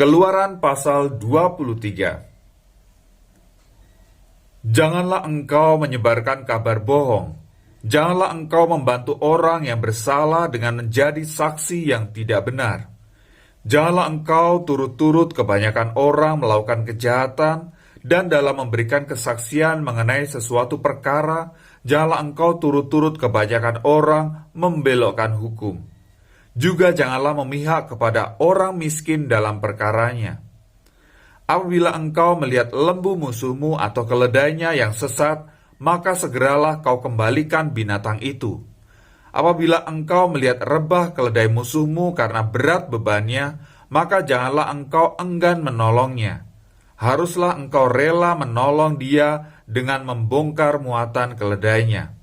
Keluaran pasal 23. Janganlah engkau menyebarkan kabar bohong. Janganlah engkau membantu orang yang bersalah dengan menjadi saksi yang tidak benar. Janganlah engkau turut-turut kebanyakan orang melakukan kejahatan, dan dalam memberikan kesaksian mengenai sesuatu perkara, janganlah engkau turut-turut kebanyakan orang membelokkan hukum. Juga janganlah memihak kepada orang miskin dalam perkaranya. Apabila engkau melihat lembu musuhmu atau keledainya yang sesat, maka segeralah kau kembalikan binatang itu. Apabila engkau melihat rebah keledai musuhmu karena berat bebannya, maka janganlah engkau enggan menolongnya. Haruslah engkau rela menolong dia dengan membongkar muatan keledainya.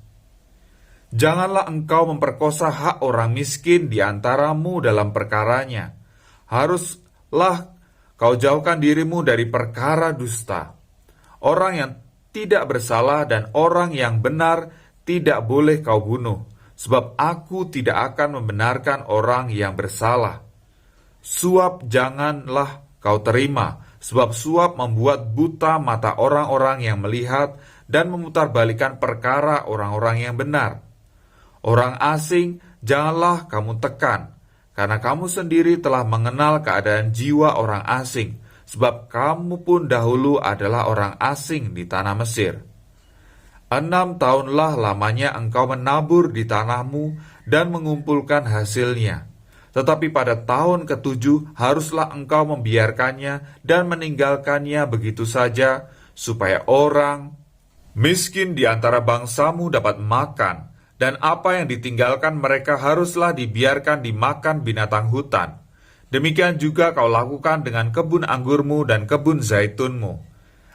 Janganlah engkau memperkosa hak orang miskin di antaramu dalam perkaranya. Haruslah kau jauhkan dirimu dari perkara dusta. Orang yang tidak bersalah dan orang yang benar tidak boleh kau bunuh, sebab aku tidak akan membenarkan orang yang bersalah. Suap janganlah kau terima, sebab suap membuat buta mata orang-orang yang melihat dan memutarbalikkan perkara orang-orang yang benar. Orang asing janganlah kamu tekan, karena kamu sendiri telah mengenal keadaan jiwa orang asing, sebab kamu pun dahulu adalah orang asing di tanah Mesir. 6 tahunlah lamanya engkau menabur di tanahmu dan mengumpulkan hasilnya. Tetapi pada tahun ke-7 haruslah engkau membiarkannya dan meninggalkannya begitu saja, supaya orang miskin di antara bangsamu dapat makan, dan apa yang ditinggalkan mereka haruslah dibiarkan dimakan binatang hutan. Demikian juga kau lakukan dengan kebun anggurmu dan kebun zaitunmu.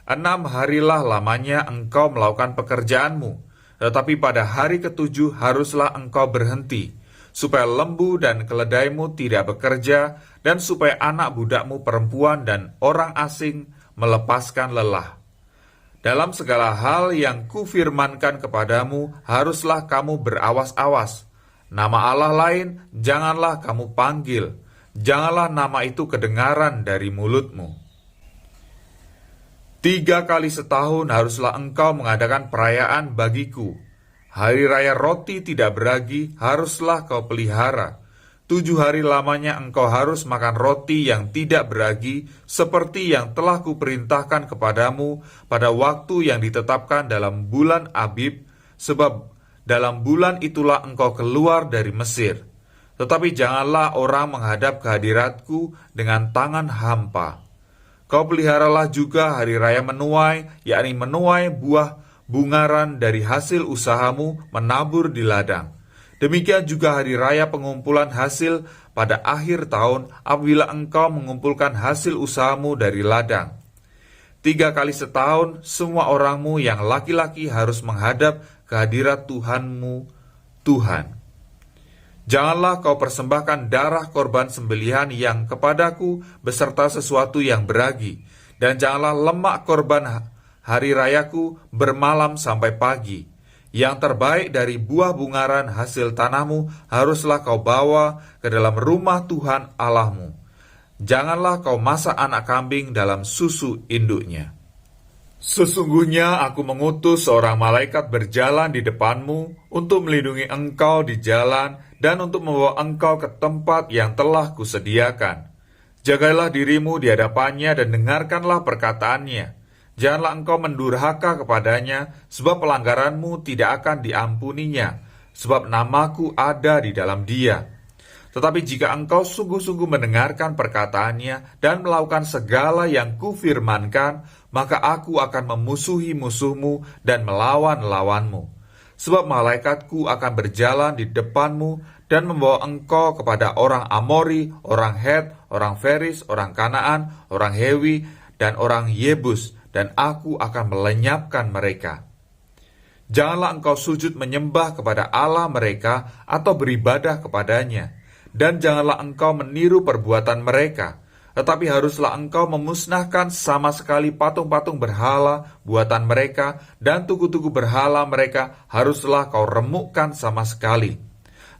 6 harilah lamanya engkau melakukan pekerjaanmu, tetapi pada hari ke-7 haruslah engkau berhenti, supaya lembu dan keledaimu tidak bekerja, dan supaya anak budakmu perempuan dan orang asing melepaskan lelah. Dalam segala hal yang kufirmankan kepadamu, haruslah kamu berawas-awas. Nama Allah lain janganlah kamu panggil, janganlah nama itu kedengaran dari mulutmu. 3 kali setahun haruslah engkau mengadakan perayaan bagiku. Hari raya roti tidak beragi haruslah kau pelihara. 7 hari lamanya engkau harus makan roti yang tidak beragi, seperti yang telah kuperintahkan kepadamu pada waktu yang ditetapkan dalam bulan Abib, sebab dalam bulan itulah engkau keluar dari Mesir. Tetapi janganlah orang menghadap kehadiratku dengan tangan hampa. Kau peliharalah juga hari raya menuai, yakni menuai buah bungaran dari hasil usahamu menabur di ladang. Demikian juga hari raya pengumpulan hasil pada akhir tahun, apabila engkau mengumpulkan hasil usahamu dari ladang. 3 kali setahun semua orangmu yang laki-laki harus menghadap kehadirat Tuhanmu, Tuhan. Janganlah kau persembahkan darah korban sembelihan yang kepadaku beserta sesuatu yang beragi, dan janganlah lemak korban hari rayaku bermalam sampai pagi. Yang terbaik dari buah bungaran hasil tanahmu haruslah kau bawa ke dalam rumah Tuhan Allahmu. Janganlah kau masak anak kambing dalam susu induknya. Sesungguhnya aku mengutus seorang malaikat berjalan di depanmu untuk melindungi engkau di jalan dan untuk membawa engkau ke tempat yang telah kusediakan. Jagailah dirimu di hadapannya dan dengarkanlah perkataannya. Janganlah engkau mendurhaka kepadanya, sebab pelanggaranmu tidak akan diampuninya, sebab namaku ada di dalam dia. Tetapi jika engkau sungguh-sungguh mendengarkan perkataannya dan melakukan segala yang kufirmankan, maka aku akan memusuhi musuhmu dan melawan lawanmu. Sebab malaikatku akan berjalan di depanmu dan membawa engkau kepada orang Amori, orang Het, orang Feris, orang Kanaan, orang Hewi, dan orang Yebus, dan aku akan melenyapkan mereka. Janganlah engkau sujud menyembah kepada Allah mereka atau beribadah kepadanya, dan janganlah engkau meniru perbuatan mereka, tetapi haruslah engkau memusnahkan sama sekali patung-patung berhala buatan mereka, dan tugu-tugu berhala mereka haruslah kau remukkan sama sekali.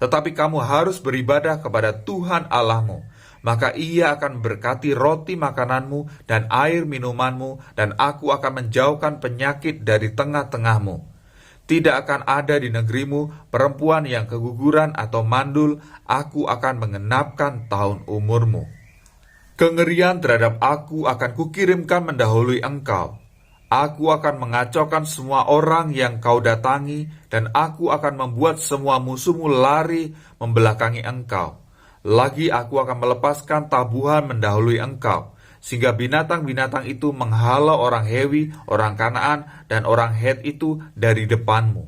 Tetapi kamu harus beribadah kepada Tuhan Allahmu. maka Ia akan memberkati roti makananmu dan air minumanmu, dan Aku akan menjauhkan penyakit dari tengah-tengahmu. Tidak akan ada di negerimu perempuan yang keguguran atau mandul. Aku akan mengenapkan tahun umurmu. Kengerian terhadap Aku akan kukirimkan mendahului engkau. Aku akan mengacaukan semua orang yang kau datangi, dan Aku akan membuat semua musuhmu lari membelakangi engkau. Lagi Aku akan melepaskan tabuhan mendahului engkau, sehingga binatang-binatang itu menghalau orang Hewi, orang Kanaan, dan orang Het itu dari depanmu.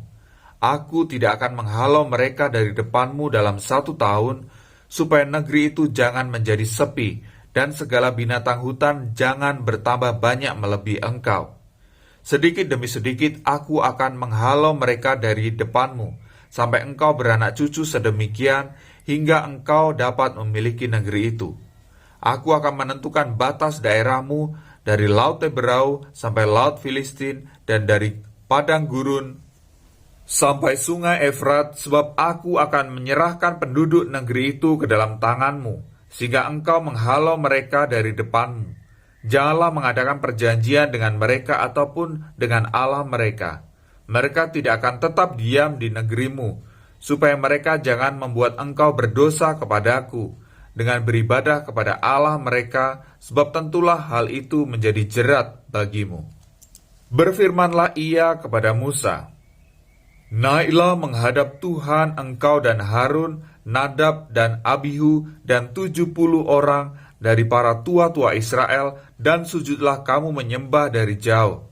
Aku tidak akan menghalau mereka dari depanmu dalam 1 tahun, supaya negeri itu jangan menjadi sepi, dan segala binatang hutan jangan bertambah banyak melebihi engkau. Sedikit demi sedikit Aku akan menghalau mereka dari depanmu, sampai engkau beranak cucu sedemikian, hingga engkau dapat memiliki negeri itu. Aku akan menentukan batas daerahmu dari Laut Teberau sampai Laut Filistin, dan dari padang gurun sampai sungai Efrat, sebab Aku akan menyerahkan penduduk negeri itu ke dalam tanganmu, sehingga engkau menghalau mereka dari depanmu. Janganlah mengadakan perjanjian dengan mereka ataupun dengan Allah mereka. Mereka tidak akan tetap diam di negerimu, supaya mereka jangan membuat engkau berdosa kepadaku dengan beribadah kepada Allah mereka, sebab tentulah hal itu menjadi jerat bagimu. Berfirmanlah Ia kepada Musa, naiklah menghadap Tuhan engkau dan Harun, Nadab dan Abihu, dan 70 orang dari para tua-tua Israel, dan sujudlah kamu menyembah dari jauh.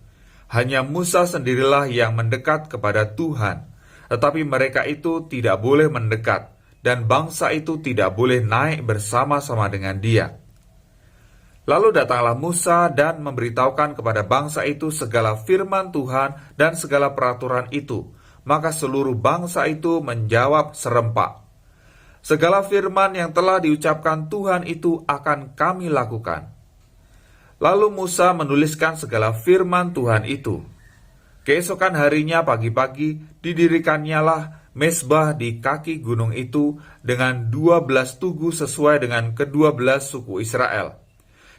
Hanya Musa sendirilah yang mendekat kepada Tuhan, tetapi mereka itu tidak boleh mendekat, dan bangsa itu tidak boleh naik bersama-sama dengan dia. Lalu datanglah Musa dan memberitahukan kepada bangsa itu segala firman Tuhan dan segala peraturan itu. Maka seluruh bangsa itu menjawab serempak, segala firman yang telah diucapkan Tuhan itu akan kami lakukan. Lalu Musa menuliskan segala firman Tuhan itu. Keesokan harinya pagi-pagi didirikannya mezbah di kaki gunung itu dengan 12 tugu sesuai dengan ke-12 suku Israel.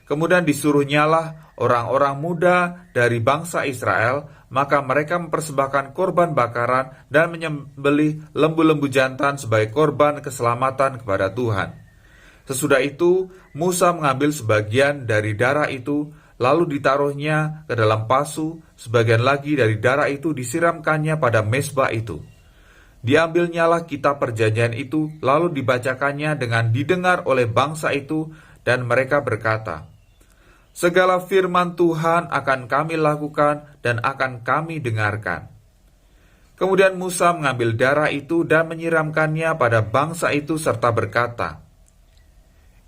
Kemudian disuruhnyalah orang-orang muda dari bangsa Israel, maka mereka mempersembahkan korban bakaran dan menyembelih lembu-lembu jantan sebagai korban keselamatan kepada Tuhan. Sesudah itu, Musa mengambil sebagian dari darah itu, lalu ditaruhnya ke dalam pasu, sebagian lagi dari darah itu disiramkannya pada mezbah itu. Diambilnyalah kitab perjanjian itu, lalu dibacakannya dengan didengar oleh bangsa itu, dan mereka berkata, segala firman Tuhan akan kami lakukan dan akan kami dengarkan. Kemudian Musa mengambil darah itu dan menyiramkannya pada bangsa itu serta berkata,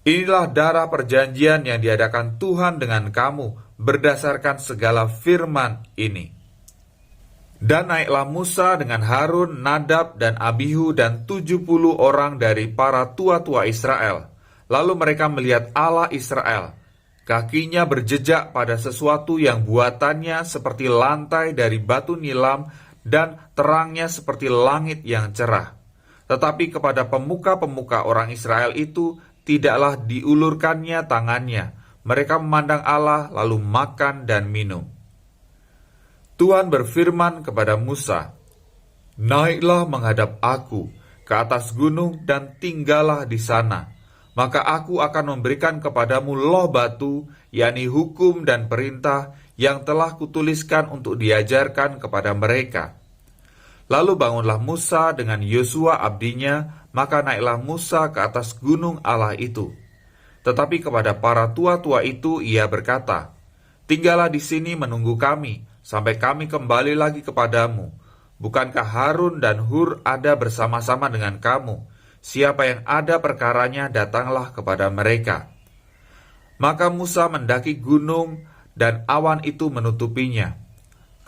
inilah darah perjanjian yang diadakan Tuhan dengan kamu berdasarkan segala firman ini. Dan naiklah Musa dengan Harun, Nadab, dan Abihu, dan 70 orang dari para tua-tua Israel. Lalu mereka melihat Allah Israel. Kakinya berjejak pada sesuatu yang buatannya seperti lantai dari batu nilam, dan terangnya seperti langit yang cerah. Tetapi kepada pemuka-pemuka orang Israel itu tidaklah diulurkannya tangannya. Mereka memandang Allah lalu makan dan minum. Tuhan berfirman kepada Musa, naiklah menghadap Aku ke atas gunung dan tinggallah di sana. Maka Aku akan memberikan kepadamu loh batu, yakni hukum dan perintah yang telah kutuliskan untuk diajarkan kepada mereka. Lalu bangunlah Musa dengan Yosua abdinya, maka naiklah Musa ke atas gunung Allah itu. Tetapi kepada para tua-tua itu ia berkata, tinggallah di sini menunggu kami, sampai kami kembali lagi kepadamu. Bukankah Harun dan Hur ada bersama-sama dengan kamu? Siapa yang ada perkaranya, datanglah kepada mereka. Maka Musa mendaki gunung, dan awan itu menutupinya.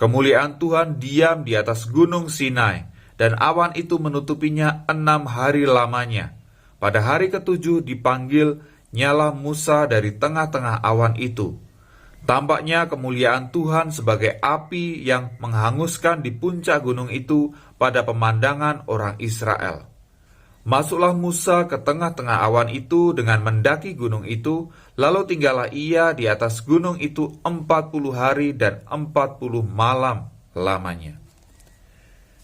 Kemuliaan Tuhan diam di atas gunung Sinai, dan awan itu menutupinya 6 hari lamanya. Pada hari ke-7 dipanggil, nyala Musa dari tengah-tengah awan itu. Tampaknya kemuliaan Tuhan sebagai api yang menghanguskan di puncak gunung itu pada pemandangan orang Israel. Masuklah Musa ke tengah-tengah awan itu dengan mendaki gunung itu, lalu tinggallah ia di atas gunung itu 40 hari dan 40 malam lamanya.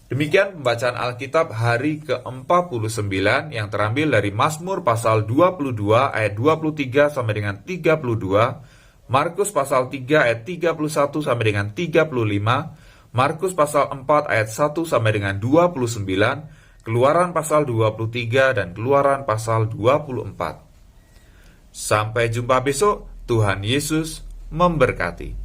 Demikian pembacaan Alkitab hari ke-49 yang terambil dari Mazmur pasal 22 ayat 23 sampai dengan 32, Markus pasal 3 ayat 31 sampai dengan 35, Markus pasal 4 ayat 1 sampai dengan 29, Keluaran pasal 23 dan Keluaran pasal 24. Sampai jumpa besok, Tuhan Yesus memberkati.